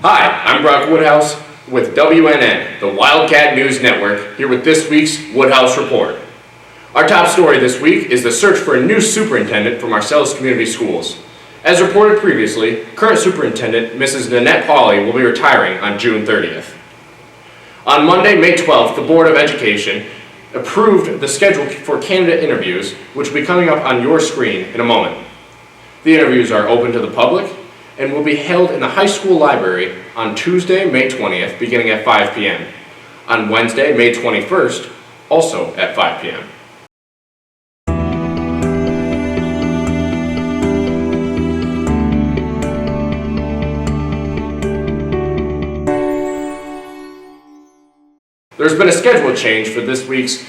Hi, I'm Brock Woodhouse with WNN, the Wildcat News Network, here with this week's Woodhouse Report. Our top story this week is the search for a new superintendent for Marcellus Community Schools. As reported previously, current superintendent Mrs. Emma Caudill will be retiring on June 30th. On Monday, May 12th, the Board of Education approved the schedule for candidate interviews, which will be coming up on your screen in a moment. The interviews are open to the public and will be held in the high school library on Tuesday, May 20th, beginning at 5 p.m. On Wednesday, May 21st, also at 5 p.m. There's been a schedule change for this week's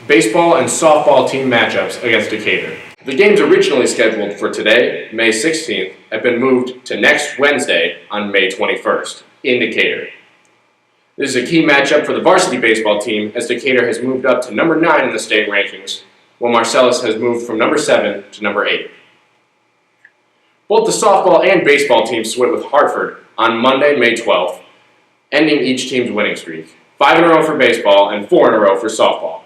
baseball and softball team matchups against Decatur. The games originally scheduled for today, May 16th, have been moved to next Wednesday on May 21st in Decatur. This is a key matchup for the varsity baseball team as Decatur has moved up to number 9 in the state rankings, while Marcellus has moved from number 7 to number 8. Both the softball and baseball teams split with Hartford on Monday, May 12th, ending each team's winning streak. 5 in a row for baseball and 4 in a row for softball.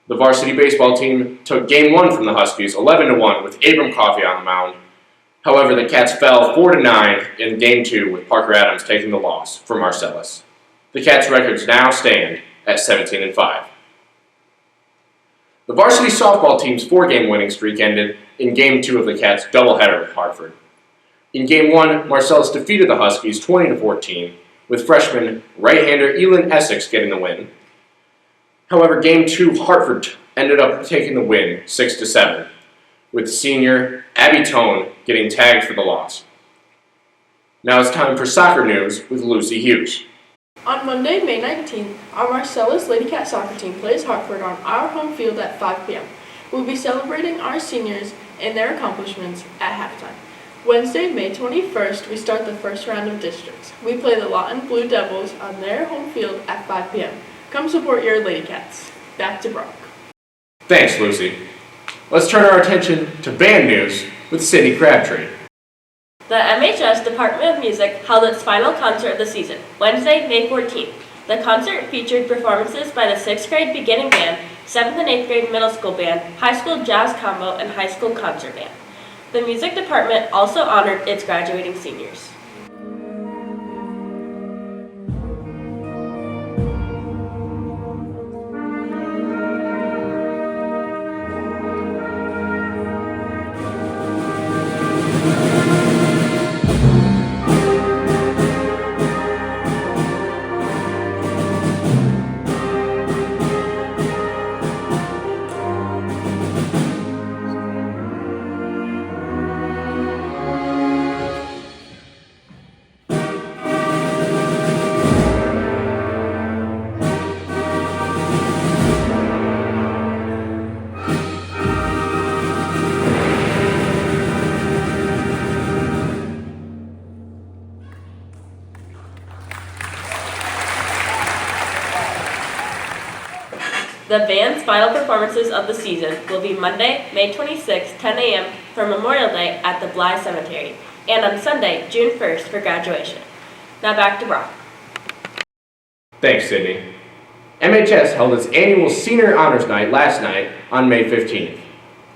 The varsity baseball team took Game 1 from the Huskies 11-1 with Abram Coffey on the mound. However, the Cats fell 4-9 in Game 2 with Parker Adams taking the loss for Marcellus. The Cats' records now stand at 17-5. The varsity softball team's 4-game winning streak ended in Game 2 of the Cats' doubleheader with Hartford. In Game 1, Marcellus defeated the Huskies 20-14, with freshman right-hander Elin Essex getting the win. However, Game 2, Hartford ended up taking the win 6-7, with senior Abby Tone getting tagged for the loss. Now it's time for soccer news with Lucy Hughes. On Monday, May 19th, our Marcellus Lady Cat soccer team plays Hartford on our home field at 5 p.m. We'll be celebrating our seniors and their accomplishments at halftime. Wednesday, May 21st, we start the first round of districts. We play the Lawton Blue Devils on their home field at 5 p.m. Come support your Lady Cats. Back to Brock. Thanks, Lucy. Let's turn our attention to band news with Sydney Crabtree. The MHS Department of Music held its final concert of the season, Wednesday, May 14th. The concert featured performances by the 6th grade beginning band, 7th and 8th grade middle school band, high school jazz combo, and high school concert band. The music department also honored its graduating seniors. The band's final performances of the season will be Monday, May 26, 10 a.m. for Memorial Day at the Bly Cemetery, and on Sunday, June 1st for graduation. Now back to Brock. Thanks, Sydney. MHS held its annual Senior Honors Night last night on May 15th.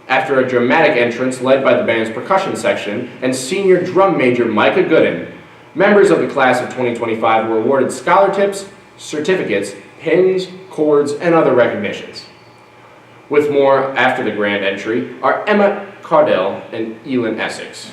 After a dramatic entrance led by the band's percussion section and senior drum major Micah Gooden, members of the class of 2025 were awarded scholarships, certificates, pins, cords, and other recognitions. With more after the grand entry are Emma Caudill and Elin Essex.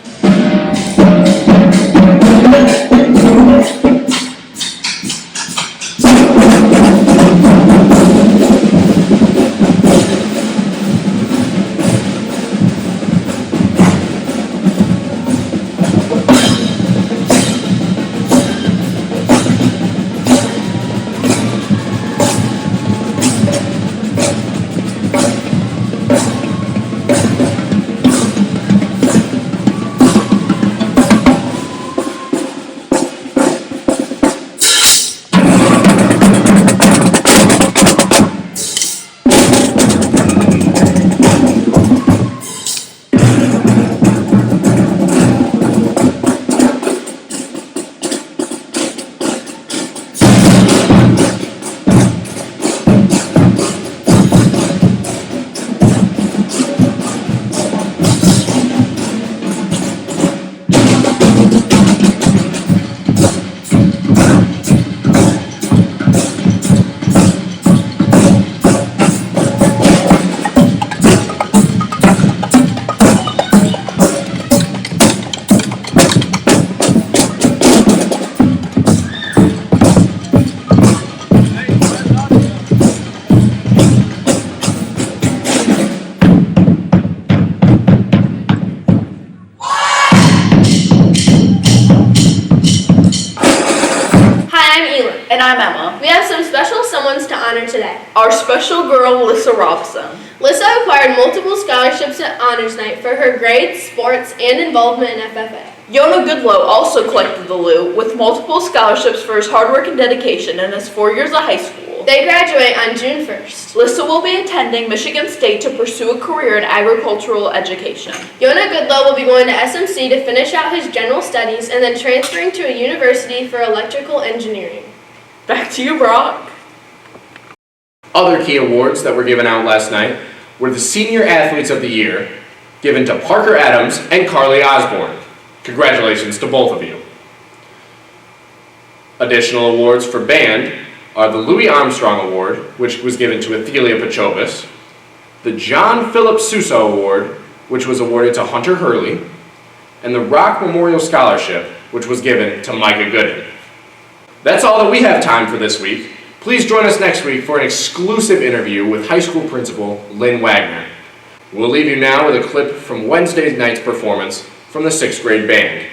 I'm Emma. We have some special someones to honor today. Our special girl, Lissa Robson. Lissa acquired multiple scholarships at Honors Night for her grades, sports, and involvement in FFA. Yona Goodlow also collected the loot with multiple scholarships for his hard work and dedication in his 4 years of high school. They graduate on June 1st. Lissa will be attending Michigan State to pursue a career in agricultural education. Yona Goodlow will be going to SMC to finish out his general studies and then transferring to a university for electrical engineering. Back to you, Brock. Other key awards that were given out last night were the Senior Athletes of the Year, given to Parker Adams and Carly Osborne. Congratulations to both of you. Additional awards for band are the Louis Armstrong Award, which was given to Athelia Pachovas, the John Philip Suso Award, which was awarded to Hunter Hurley, and the Rock Memorial Scholarship, which was given to Micah Gooden. That's all that we have time for this week. Please join us next week for an exclusive interview with high school principal Lynn Wagner. We'll leave you now with a clip from Wednesday night's performance from the 6th grade band.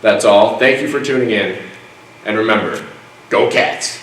That's all. Thank you for tuning in. And remember, go Cats!